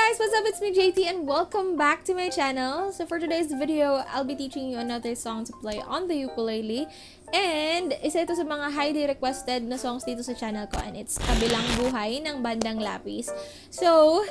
guys, what's up? It's me Jaytee and welcome back to my channel. So for today's video, I'll be teaching you another song to play on the ukulele. And isa ito sa mga highly requested na songs dito sa channel ko, and it's Kabilang Buhay ng Bandang Lapis. So,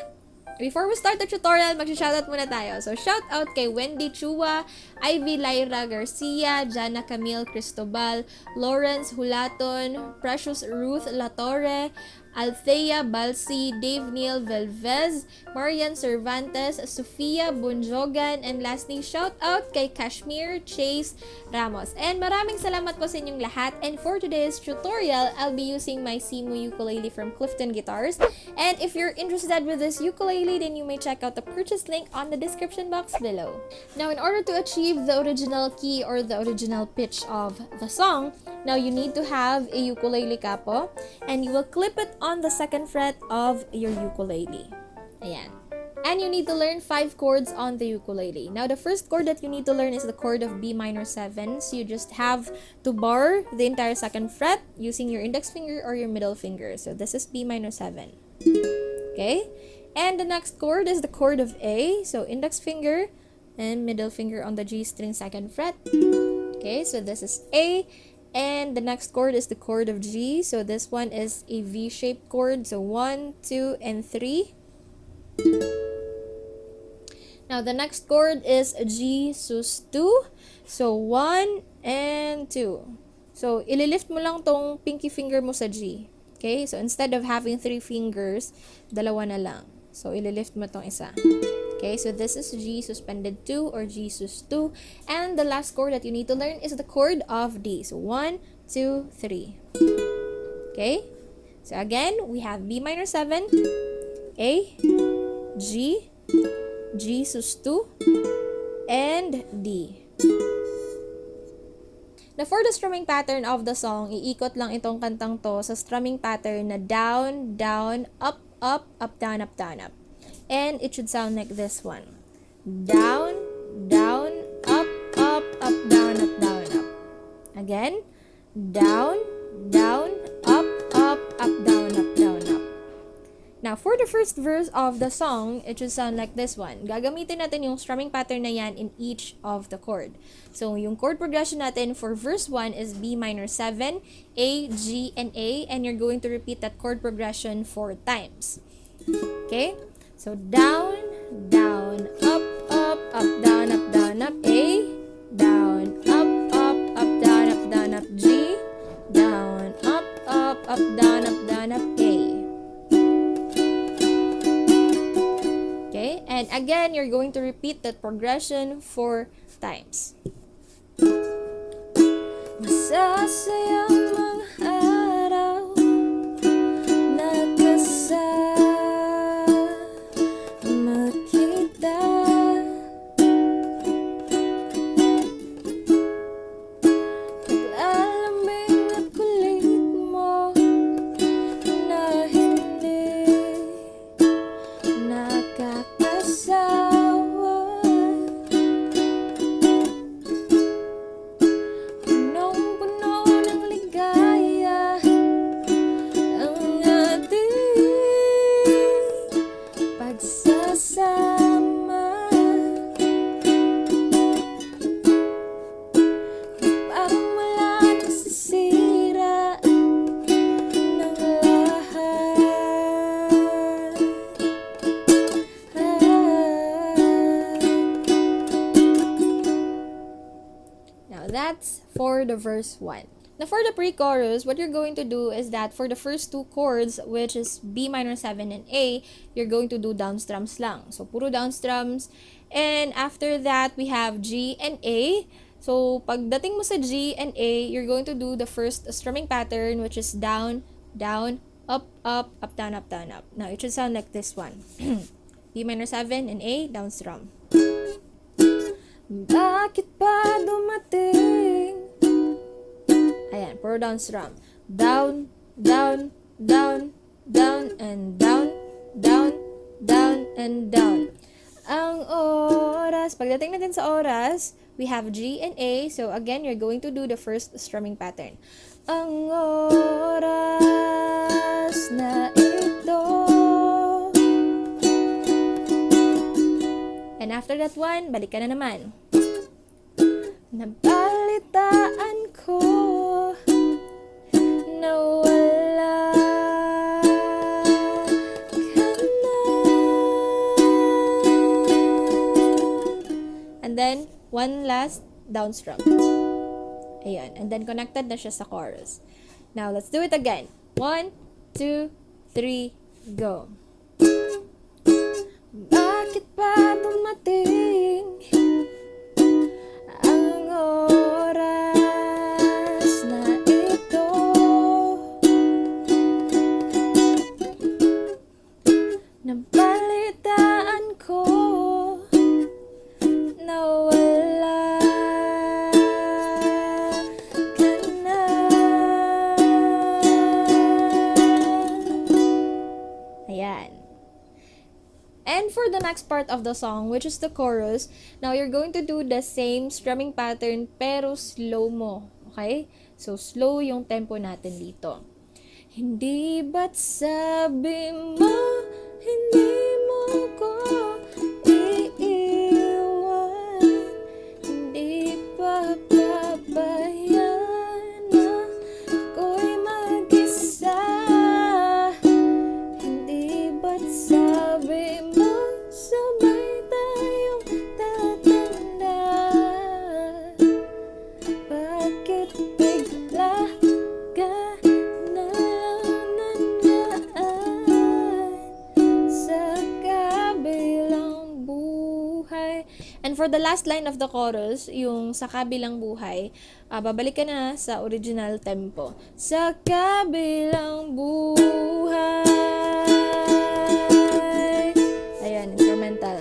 before we start the tutorial, mag-shoutout muna tayo. So, shoutout kay Wendy Chua, Ivy Lyra Garcia, Jana Camille Cristobal, Lawrence Hulaton, Precious Ruth Latorre, Althea Balsi, Dave Neil Velvez, Marian Cervantes, Sofia Bunjogan, and lastly, shout out kay Kashmir Chase Ramos. And maraming salamat po sa inyong lahat. And for today's tutorial, I'll be using my XIMU ukulele from Clifton Guitars. And if you're interested with this ukulele, then you may check out the purchase link on the description box below. Now, in order to achieve the original key or the original pitch of the song, now you need to have a ukulele capo, and you will clip it on the second fret of your ukulele. Ayan. And you need to learn 5 chords on the ukulele. Now, the first chord that you need to learn is the chord of B minor 7. So you just have to bar the entire second fret using your index finger or your middle finger. So this is B minor 7. Okay? And the next chord is the chord of A. So index finger and middle finger on the G string second fret. Okay, so this is A. And the next chord is the chord of G. So this one is a V-shaped chord. So 1, 2, and 3. Now the next chord is G sus 2. So 1 and 2. So ililift mo lang tong pinky finger mo sa G. Okay? So instead of having 3 fingers, dalawa na lang. So ililift mo tong isa. Okay, so this is G suspended 2 or G sus 2. And the last chord that you need to learn is the chord of D. So 1, 2, 3. Okay? So again, we have B minor 7, A, G, G sus 2, and D. Now, for the strumming pattern of the song, iikot lang itong kantang to sa strumming pattern na down, down, up, up, up, down, up, down, up. And it should sound like this one. Down, down, up, up, up, down, up, down, up. Again. Down, down, up, up, up, down, up, down, up. Now, for the first verse of the song, it should sound like this one. Gagamitin natin yung strumming pattern na yan in each of the chord. So, yung chord progression natin for verse 1 is B minor 7, A, G, and A. And you're going to repeat that chord progression 4 times. Okay? So, down, down, up, up, up, down, up, A. Down, up, up, down, up, G. Down, up, down, up, A. Okay? And again, you're going to repeat that progression 4 times. Masasayang mga araw nagkasama. That's for the verse 1. Now, for the pre-chorus, what you're going to do is that for the first 2 chords, which is B minor 7 and A, you're going to do down strums lang. So, puro down strums. And after that, we have G and A. So, pagdating mo sa G and A, you're going to do the first strumming pattern, which is down, down, up, up, up, down, up, down, up. Now, it should sound like this one. B minor 7 and A, down strum. Bakit ba dumating? Ayan, puro down strum. Down, down, down, down, and down, down, down, and down. Ang oras, pagdating natin sa oras, we have G and A. So again, you're going to do the first strumming pattern. Ang oras na ito then after that one, balik ka na naman. Nabalitaan ko na wala ka na. And then, one last down strum. Ayan. And then, connected na siya sa chorus. Now, let's do it again. 1, 2, 3, go. Bakit pa dumating ang oras na ito? Nabalitaan ko na wala ka na. Ayan. And for the next part of the song, which is the chorus, now you're going to do the same strumming pattern pero slow mo. Okay? So, slow yung tempo natin dito. Hindi ba't sabi mo, hindi mo ko iiwan, hindi pa pabayaan na ako'y mag-isa. Hindi ba't sabi mo, sabay tayong tatanda? Bakit bigla ka na nandaan sa kabilang buhay? And for the last line of the chorus, yung sa kabilang buhay, babalik ka na sa original tempo. Sa kabilang buhay. Ayan, instrumental.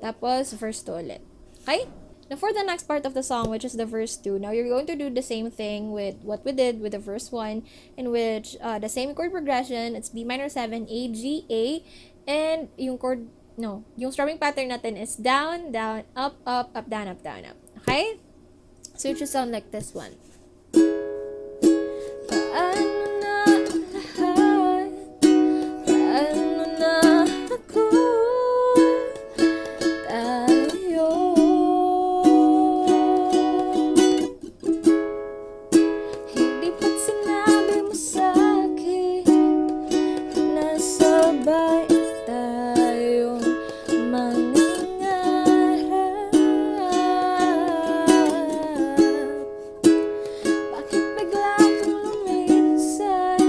Tapos, verse 2 ulit. Okay? Now, for the next part of the song, which is the verse 2, now you're going to do the same thing with what we did with the verse 1, in which the same chord progression, it's B minor 7, A, G, A, and yung chord, no, yung strumming pattern natin is down, down, up, up, up, down, up, down, up. Okay? So, it should sound like this one. Paano na ang lahat? Paano na ako? Tayo. Hindi ba't sinabi mo sa'kin na sabay tayong mangarap? Bakit bigla kang luminsan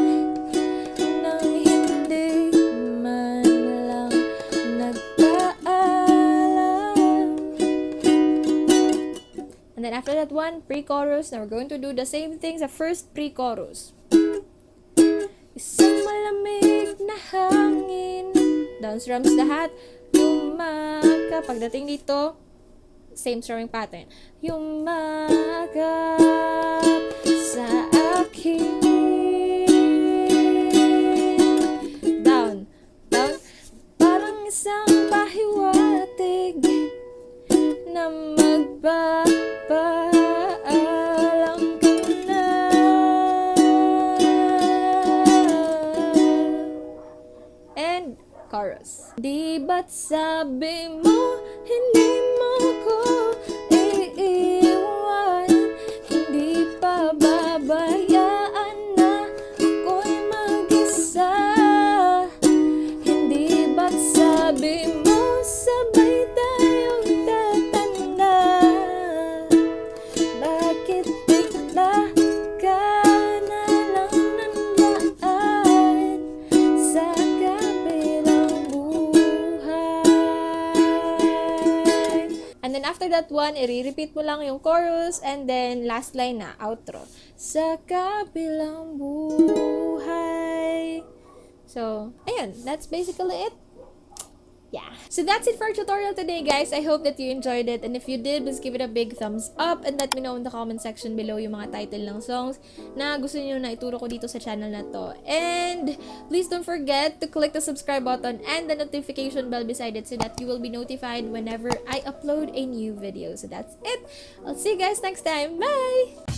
nang hindi man lang nagpaalam? And then after that one, pre-chorus. Now we're going to do the same thing sa first pre-chorus. Isang malamig na hangin, down strums lahat, lumaka. Pagdating dito, same strumming pattern. Yumakap sa akin. Down, down. Parang isang pahiwatig na magpapaalam ka na. And chorus. Di ba't sabi mo, hindi mo ko iiwan, hindi pa babayaan na ako'y mag-isa. Hindi ba't sabi mo, sabay tayong tatanda? Bakit bigla ka na lang nandaan sa kabilang buhay? And then after that one, i-repeat mo lang yung chorus and then last line na, outro. Sa kabilang buhay. So, ayun, that's basically it. Yeah. So that's it for our tutorial today, guys. I hope that you enjoyed it. And if you did, please give it a big thumbs up and let me know in the comment section below yung mga title ng songs na gusto niyo na ituro ko dito sa channel na to. And please don't forget to click the subscribe button and the notification bell beside it so that you will be notified whenever I upload a new video. So that's it. I'll see you guys next time. Bye!